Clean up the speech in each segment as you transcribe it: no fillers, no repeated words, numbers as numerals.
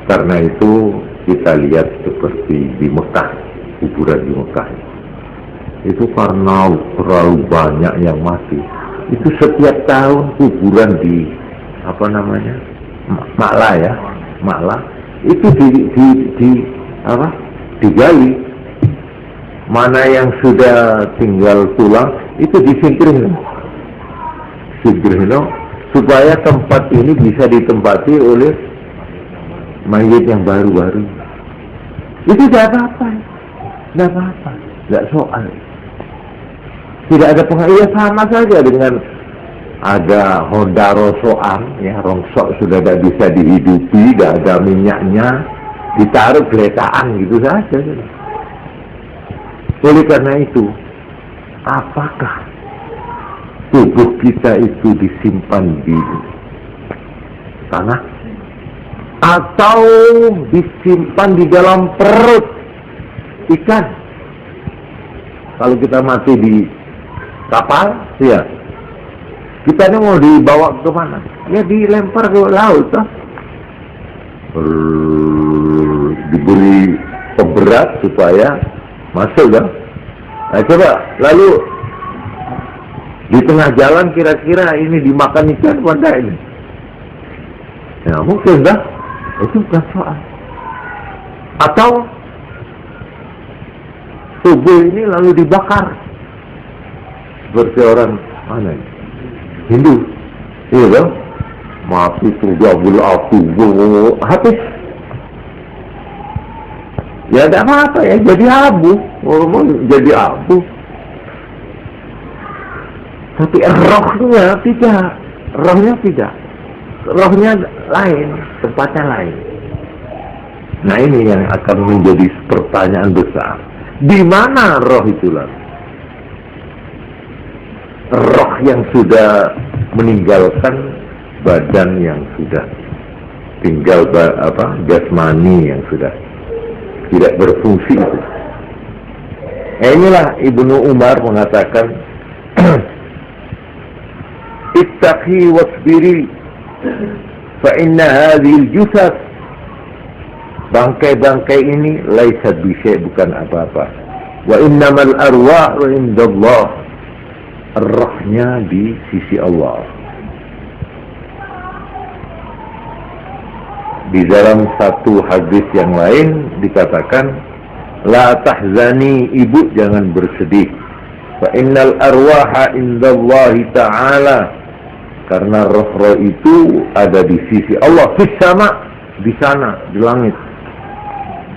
Karena itu kita lihat seperti di Mekah, kuburan di Mekah. Itu karena terlalu banyak yang mati. Itu setiap tahun kuburan di Maklah ya, Maklah itu digali. Mana yang sudah tinggal tulang itu disingkirin, supaya tempat ini bisa ditempati oleh mayit yang baru-baru. Itu tidak apa-apa, tidak soal. Tidak ada pengaruh, sama saja dengan ada Honda rosokan, ya, rongsok sudah tidak bisa dihidupi, tidak ada minyaknya, ditaruh geletaan gitu saja. Oleh karena itu, apakah tubuh kita itu disimpan di tanah atau disimpan di dalam perut ikan? Kalau kita mati di kapal, ya, kita ini mau dibawa ke mana? Ya dilempar ke laut, toh. Diberi pemberat supaya masuk, kan? Nah, coba, lalu di tengah jalan kira-kira ini dimakan ikan pada ini? Ya mungkin, dah. Itu bukan soal. Atau tubuh ini lalu dibakar seperti orang mana ini? Hindu, iya kan? Mati terjabul api, habis. Ya tidak apa-apa ya, jadi abu, jadi abu. Tapi rohnya tidak, rohnya lain, tempatnya lain. Nah ini yang akan menjadi pertanyaan besar. Di mana roh itu lalu? Roh yang sudah meninggalkan badan yang sudah tinggal jasmani yang sudah tidak berfungsi itu. Inilah Ibnu Umar mengatakan, ittaqi wasbiri fa inna hadhil jusad, bangkai-bangkai ini laisat bisy', bukan apa-apa. Wa innamal arwah indallah, rohnya di sisi Allah. Di dalam satu hadis yang lain dikatakan, la tahzani, ibu jangan bersedih. Fa innal arwaha indallahi ta'ala, karena roh-roh itu ada di sisi Allah, fis sama, di sana, di langit.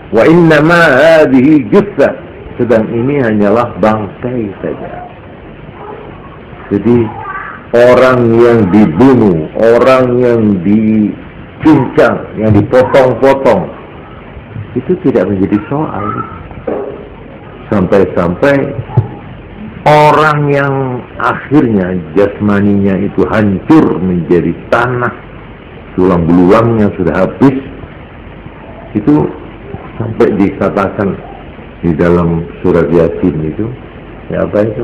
Wa innama hadhihi jussah, sedang ini hanyalah bangkai saja. Jadi orang yang dibunuh, orang yang dicincang, yang dipotong-potong, itu tidak menjadi soal. Sampai-sampai orang yang akhirnya jasmaninya itu hancur menjadi tanah, tulang belulangnya sudah habis, itu sampai dikatakan di dalam surat Yasin itu, ya apa itu?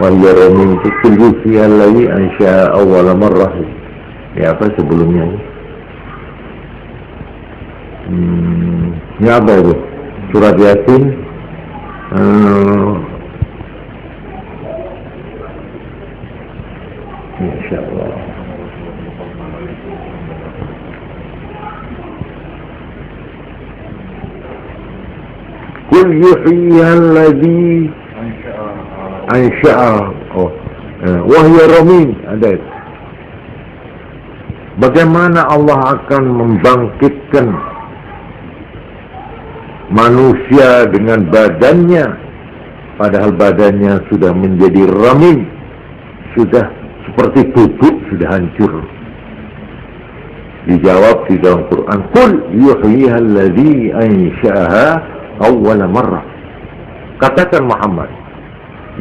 Wahyaromin itu kullu fi'alladhi ansha'a awwala marrah. Ya apa sebelumnya? Ya apa itu? Surat Yasin. Insyaallah. Qul yuhyiyalladzi ansha'a wahya ramim, ada itu. Bagaimana Allah akan membangkitkan manusia dengan badannya, padahal badannya sudah menjadi ramim, sudah seperti bubuk, sudah hancur. Dijawab di dalam Quran, qul yuhyiyalladzi ansha'aha awwala marrah. Katakan Muhammad,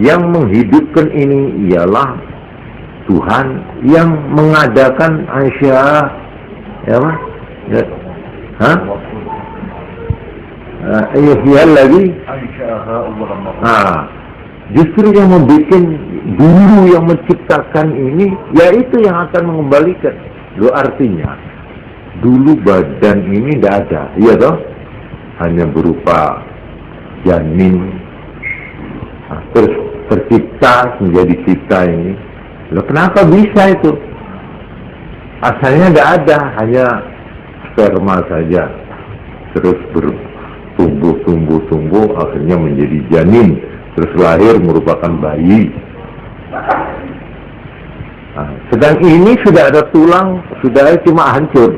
yang menghidupkan ini ialah Tuhan yang mengadakan ansya, ya apa? Ya. Hah? Yuhyiyalladzi ansha'aha awwala marrah. Justru yang membuat dulu, yang menciptakan ini, yaitu yang akan mengembalikan. Lo artinya dulu badan ini tidak ada, iya toh? Hanya berupa janin, terus tercipta menjadi kita ini. Loh, kenapa bisa itu? Asalnya tidak ada, hanya sperma saja, terus bertumbuh, akhirnya menjadi janin, terus lahir merupakan bayi. Nah, sedang ini sudah ada tulang, sudah cuma hancur.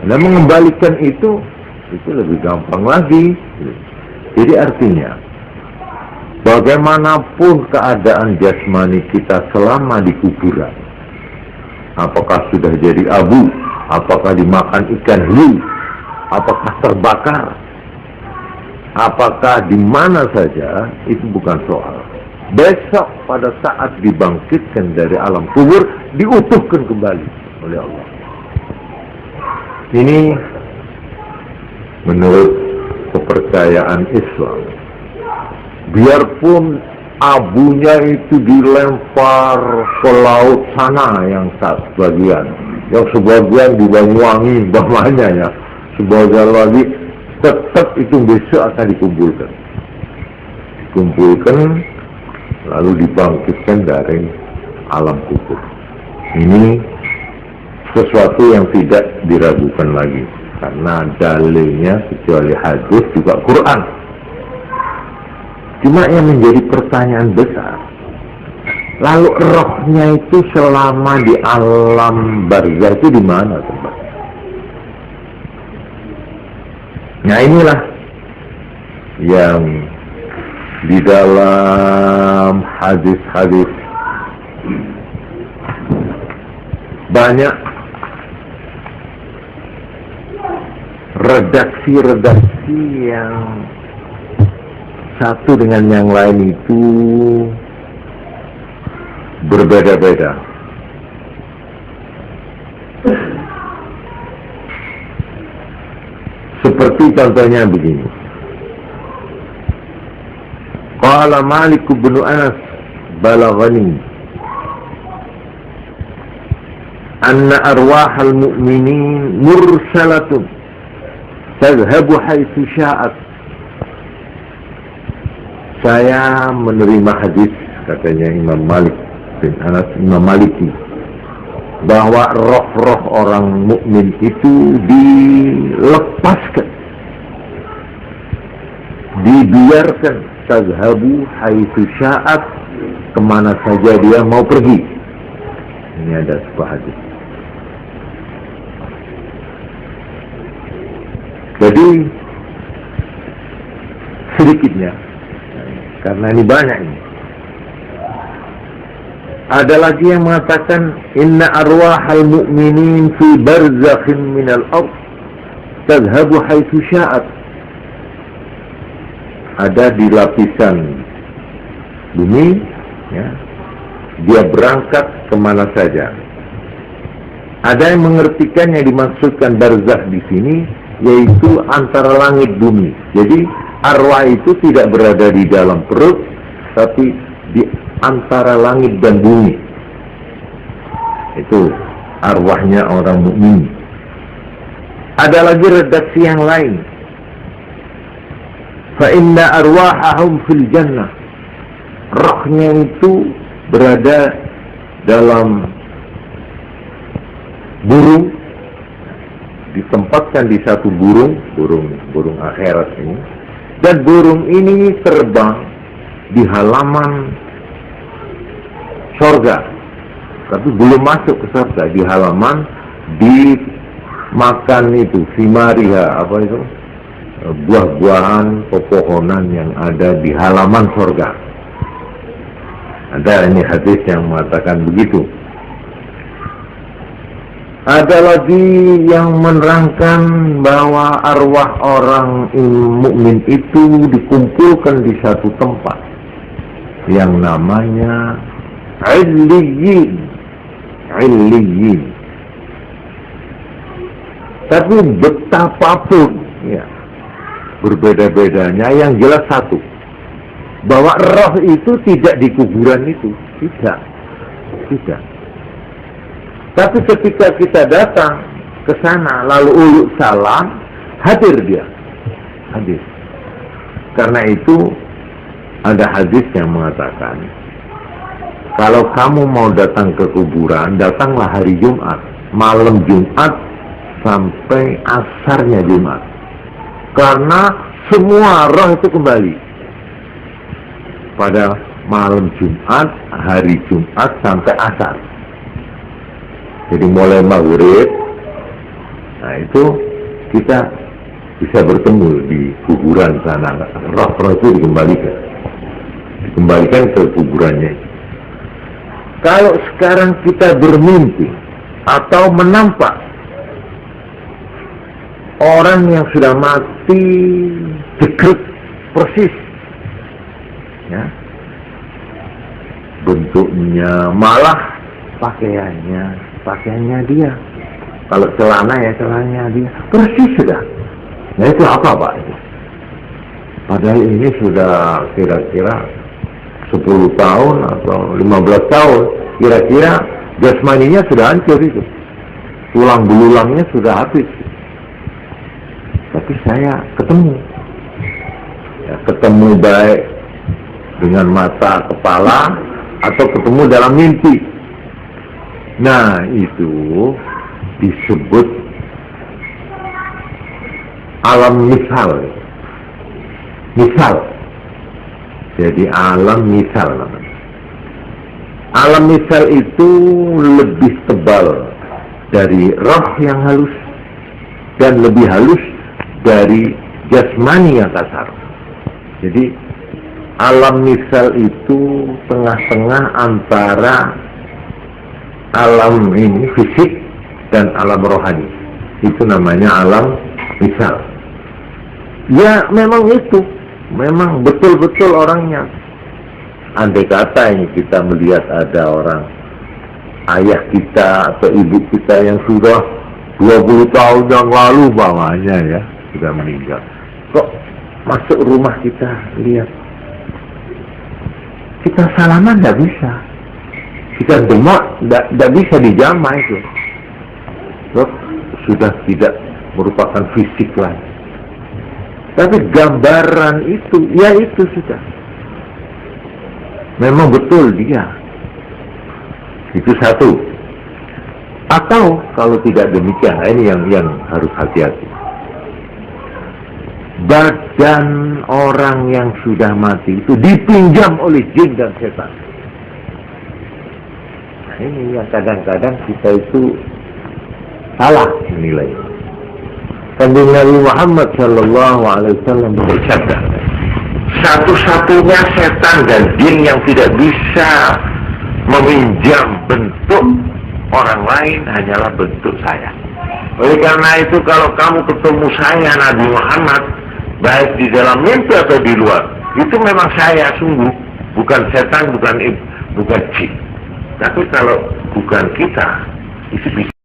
Nah, mengembalikan itu lebih gampang lagi. Jadi artinya, bagaimanapun keadaan jasmani kita selama di kuburan, apakah sudah jadi abu, apakah dimakan ikan hiu, apakah terbakar, apakah di mana saja, itu bukan soal. Besok pada saat dibangkitkan dari alam kubur, diutuhkan kembali oleh Allah. Ini menurut kepercayaan Islam. Biarpun abunya itu dilempar ke laut sana yang sebagian di Banyuwangi umpamanya ya, sebagian lagi tetap itu besok akan dikumpulkan, lalu dibangkitkan dari alam kubur. Ini sesuatu yang tidak diragukan lagi, karena dalilnya kecuali hadis juga Quran. Cuma yang menjadi pertanyaan besar, lalu rohnya itu selama di alam barzah itu di mana tempat? Nah, inilah yang di dalam hadis-hadis banyak redaksi yang satu dengan yang lain itu berbeda-beda. Seperti contohnya begini. Qala Malik bin Anas balaghani anna arwahal mu'minin mursalatun tadhhabu haitsu sya'at. Saya menerima hadis, katanya Imam Malik bin Anas, Imam Maliki, bahwa roh-roh orang mukmin itu dilepaskan, dibiarkan, tazhabu haitsu sya'at, kemana saja dia mau pergi. Ini ada sebuah hadis. Jadi sedikitnya, karena ini banyak ini. Ada lagi yang mengatakan inna arwahal mu'minin fi barzakhin minal ard tadhhabu haitsu sya'at. Ada di lapisan bumi, ya, dia berangkat kemana saja. Ada yang mengertikan yang dimaksudkan barzakh di sini yaitu antara langit bumi. Jadi arwah itu tidak berada di dalam perut, tapi di antara langit dan bumi. Itu arwahnya orang mukmin. Ada lagi redaksi yang lain. Fa inna arwahahum fil jannah. Rohnya itu berada dalam burung, ditempatkan di satu burung akhirat ini. Dan burung ini terbang di halaman sorga, tapi belum masuk ke sorga, di halaman, dimakan itu simariha, apa itu, buah-buahan pepohonan yang ada di halaman sorga. Ada ini hadis yang mengatakan begitu. Ada lagi yang menerangkan bahwa arwah orang mukmin itu dikumpulkan di satu tempat yang namanya Illiyin. Tapi betapapun ya berbeda-bedanya, yang jelas satu, bahwa roh itu tidak di kuburan itu, tidak. Tapi ketika kita datang ke sana, lalu uluk salam, hadir dia. Hadir. Karena itu ada hadis yang mengatakan, kalau kamu mau datang ke kuburan, datanglah hari Jumat, malam Jumat sampai asarnya Jumat. Karena semua roh itu kembali pada malam Jumat, hari Jumat sampai asar. Jadi mulai maghrib, nah itu kita bisa bertemu di kuburan sana. Roh-roh itu dikembalikan ke kuburannya. Kalau sekarang kita bermimpi atau menampak orang yang sudah mati dekat persis, ya, bentuknya, malah pakaiannya dia, kalau celana ya celananya dia persis sudah. Nah itu apa Pak? Padahal ini sudah kira-kira 10 tahun atau 15 tahun, kira-kira jasmaninya sudah hancur itu, tulang belulangnya sudah habis. Tapi saya ketemu, ya, ketemu baik dengan mata kepala atau ketemu dalam mimpi. Nah itu disebut alam misal. Jadi alam misal namanya. Alam misal itu lebih tebal dari roh yang halus dan lebih halus dari jasmani yang kasar. Jadi alam misal itu tengah-tengah antara alam ini fisik dan alam rohani. Itu namanya alam misal. Ya memang itu, memang betul-betul orangnya. Andai kata ini kita melihat ada orang, ayah kita atau ibu kita yang sudah 20 tahun yang lalu bawahnya ya, sudah meninggal. Kok masuk rumah kita lihat, kita salaman tidak bisa, kita demak tidak bisa dijamah itu. Kok sudah tidak merupakan fisik lagi. Tapi gambaran itu, ya itu sudah. Memang betul dia. Itu satu. Atau kalau tidak demikian, ini yang harus hati-hati. Badan orang yang sudah mati itu dipinjam oleh jin dan setan. Nah ini yang kadang-kadang kita itu salah menilai. Kanjeng Nabi Muhammad Sallallahu Alaihi Wasallam bersabda, satu-satunya setan dan jin yang tidak bisa meminjam bentuk orang lain hanyalah bentuk saya. Oleh karena itu kalau kamu ketemu saya Nabi Muhammad, baik di dalam mimpi atau di luar, itu memang saya sungguh, bukan setan, bukan jin. Tapi kalau bukan kita, itu bisa.